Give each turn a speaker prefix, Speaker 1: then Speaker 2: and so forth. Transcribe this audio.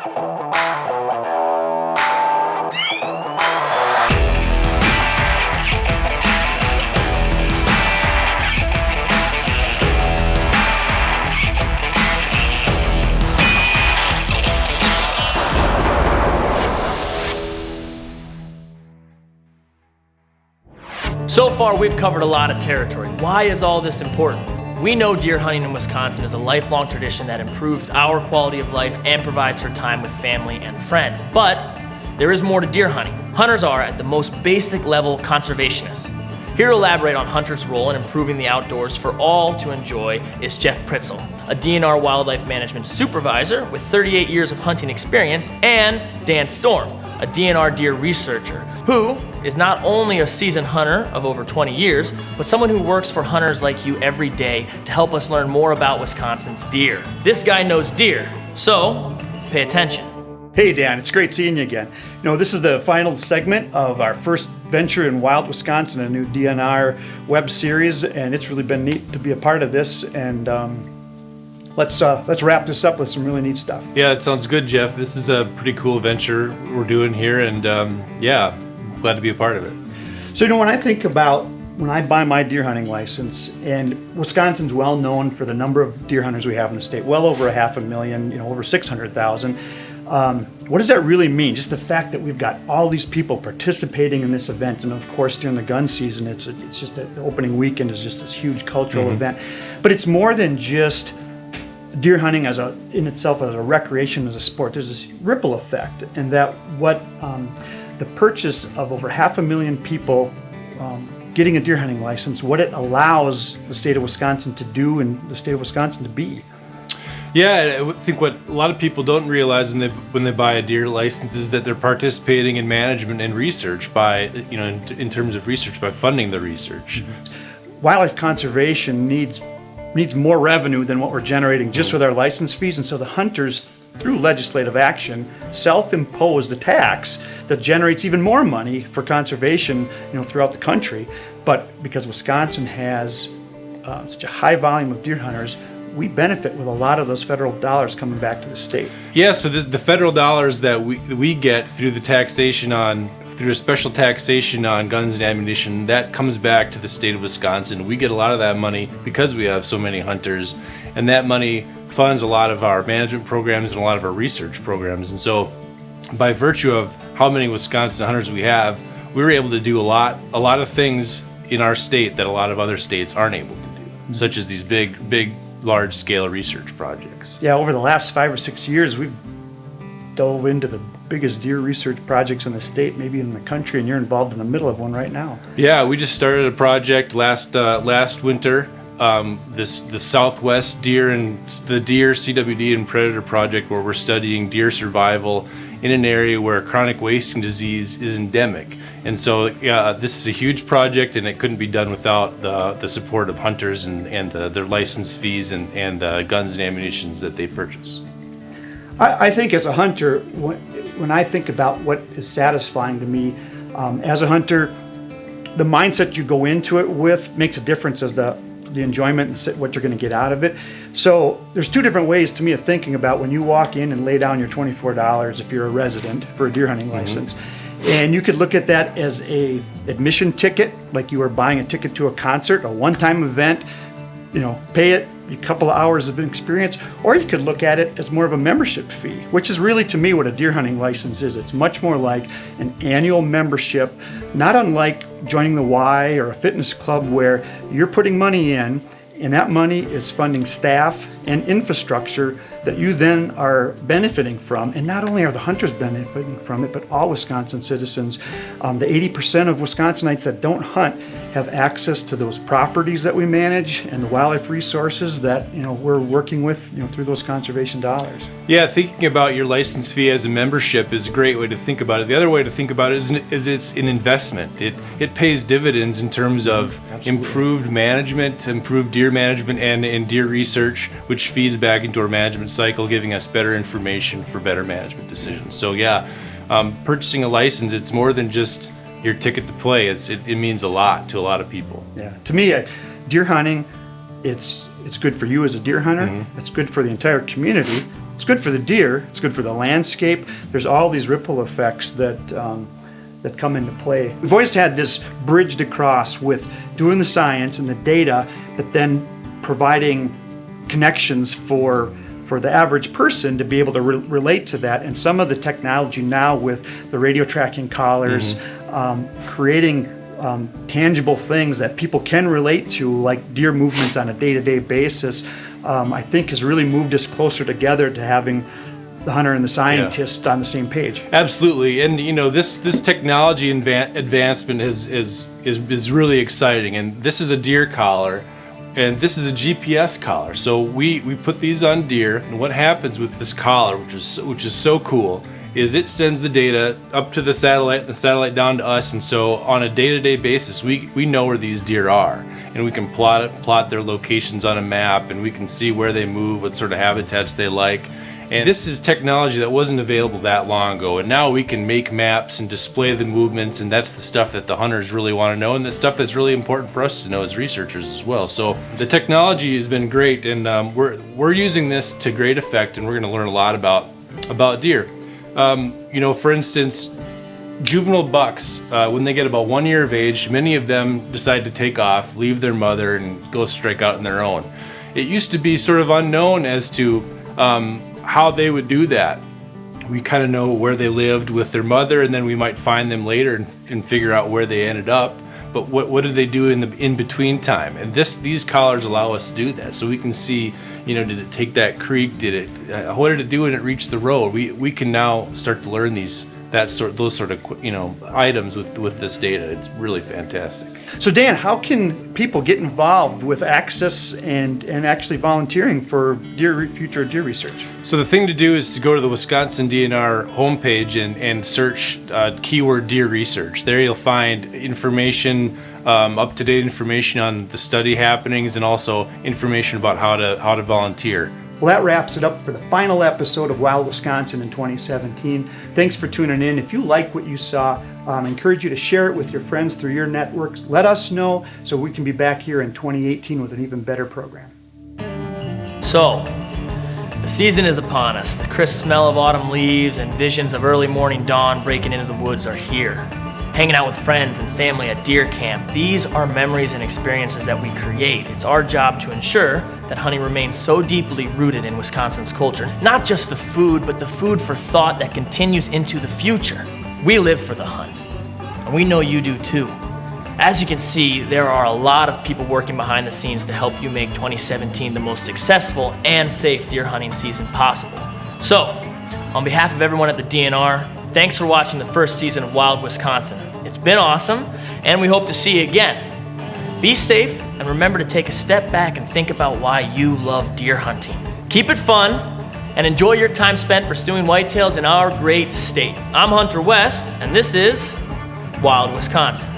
Speaker 1: So far, we've covered a lot of territory. Why is all this important? We know deer hunting in Wisconsin is a lifelong tradition that improves our quality of life and provides for time with family and friends. But there is more to deer hunting. Hunters are, at the most basic level, conservationists. Here to elaborate on hunters' role in improving the outdoors for all to enjoy is Jeff Pritzel, a DNR wildlife management supervisor with 38 years of hunting experience, and Dan Storm, a DNR deer researcher, who is not only a seasoned hunter of over 20 years, but someone who works for hunters like you every day to help us learn more about Wisconsin's deer. This guy knows deer, so pay attention.
Speaker 2: Hey Dan, it's great seeing you again. You know, this is the final segment of our first venture in Wild Wisconsin, a new DNR web series, and it's really been neat to be a part of this. And let's wrap this up with some really neat stuff.
Speaker 3: Yeah, it sounds good, Jeff. This is a pretty cool venture we're doing here, and yeah, glad to be a part of it.
Speaker 2: So, you know, when I buy my deer hunting license, and Wisconsin's well known for the number of deer hunters we have in the state, well over 500,000, you know, over 600,000. What does that really mean? Just the fact that we've got all these people participating in this event, and of course during the gun season, it's just the opening weekend is just this huge cultural event. But it's more than just deer hunting in itself as a recreation, as a sport. There's this ripple effect, and that the purchase of over 500,000 people getting a deer hunting license, what it allows the state of Wisconsin to do and the state of Wisconsin to be.
Speaker 3: Yeah, I think what a lot of people don't realize when they buy a deer license is that they're participating in management and research by, you know, in terms of research, by funding the research.
Speaker 2: Wildlife conservation needs more revenue than what we're generating just with our license fees, and so the hunters, through legislative action, self-imposed a tax that generates even more money for conservation, you know, throughout the country. But because Wisconsin has such a high volume of deer hunters, we benefit with a lot of those federal dollars coming back to the state.
Speaker 3: Yeah, so the federal dollars that we get through a special taxation on guns and ammunition, that comes back to the state of Wisconsin. We get a lot of that money because we have so many hunters, and that money funds a lot of our management programs and a lot of our research programs. And so by virtue of how many Wisconsin hunters we have, we were able to do a lot of things in our state that a lot of other states aren't able to do, such as these big large-scale research projects.
Speaker 2: Yeah, over the last 5 or 6 years, we've dove into the biggest deer research projects in the state, maybe in the country, and you're involved in the middle of one right now.
Speaker 3: Yeah, we just started a project last winter, the Southwest Deer and the Deer CWD and Predator Project, where we're studying deer survival in an area where chronic wasting disease is endemic. And so this is a huge project, and it couldn't be done without the support of hunters and their license fees and guns and ammunition that they purchase.
Speaker 2: I think as a hunter, when I think about what is satisfying to me, as a hunter, the mindset you go into it with makes a difference as the enjoyment and what you're going to get out of it. So there's two different ways to me of thinking about when you walk in and lay down your $24 if you're a resident for a deer hunting license. And you could look at that as a admission ticket, like you are buying a ticket to a concert, a one-time event, you know, pay it, a couple of hours of experience, or you could look at it as more of a membership fee, which is really, to me, what a deer hunting license is. It's much more like an annual membership, not unlike joining the Y or a fitness club where you're putting money in, and that money is funding staff and infrastructure that you then are benefiting from. And not only are the hunters benefiting from it, but all Wisconsin citizens. The 80% of Wisconsinites that don't hunt have access to those properties that we manage and the wildlife resources that, you know, we're working with, you know, through those conservation dollars.
Speaker 3: Yeah, thinking about your license fee as a membership is a great way to think about it. The other way to think about it is it's an investment. It pays dividends in terms of improved management, improved deer management, and deer research, which feeds back into our management cycle, giving us better information for better management decisions. So yeah, purchasing a license, it's more than just your ticket to play. It means a lot to a lot of people.
Speaker 2: Yeah, to me, deer hunting, it's good for you as a deer hunter. It's good for the entire community, it's good for the deer, it's good for the landscape. There's all these ripple effects that come into play. We've always had this bridge to cross with doing the science and the data, but then providing connections for the average person to be able to relate to that. And some of the technology now with the radio tracking collars, creating tangible things that people can relate to, like deer movements on a day-to-day basis, I think has really moved us closer together to having the hunter and the scientist on the same page.
Speaker 3: Absolutely, and this technology advancement is really exciting. And this is a deer collar, and this is a GPS collar. So we put these on deer, and what happens with this collar, which is so cool, is it sends the data up to the satellite and the satellite down to us. And so on a day-to-day basis, we know where these deer are, and we can plot their locations on a map, and we can see where they move, what sort of habitats they like. And this is technology that wasn't available that long ago, and now we can make maps and display the movements, and that's the stuff that the hunters really want to know, and the stuff that's really important for us to know as researchers as well. So the technology has been great, and we're using this to great effect, and we're going to learn a lot about deer. For instance, juvenile bucks, when they get about 1 year of age, many of them decide to take off, leave their mother, and go strike out on their own. It used to be sort of unknown as to how they would do that. We kind of know where they lived with their mother, and then we might find them later and figure out where they ended up. But what did they do in the in-between time? And these collars allow us to do that, so we can see, did it take that creek? What did it do when it reached the road? We can now start to learn those sort of items with this data. It's really fantastic.
Speaker 2: So Dan, how can people get involved with Access and actually volunteering for future deer research?
Speaker 3: So the thing to do is to go to the Wisconsin DNR homepage and search keyword deer research. There you'll find information, up-to-date information on the study happenings, and also information about how to volunteer.
Speaker 2: Well, that wraps it up for the final episode of Wild Wisconsin in 2017. Thanks for tuning in. If you like what you saw, I encourage you to share it with your friends through your networks. Let us know so we can be back here in 2018 with an even better program.
Speaker 1: So, the season is upon us. The crisp smell of autumn leaves and visions of early morning dawn breaking into the woods are here. Hanging out with friends and family at deer camp, these are memories and experiences that we create. It's our job to ensure that hunting remains so deeply rooted in Wisconsin's culture. Not just the food, but the food for thought that continues into the future. We live for the hunt, and we know you do too. As you can see, there are a lot of people working behind the scenes to help you make 2017 the most successful and safe deer hunting season possible. So, on behalf of everyone at the DNR, thanks for watching the first season of Wild Wisconsin. It's been awesome, and we hope to see you again. Be safe, and remember to take a step back and think about why you love deer hunting. Keep it fun, and enjoy your time spent pursuing whitetails in our great state. I'm Hunter West, and this is Wild Wisconsin.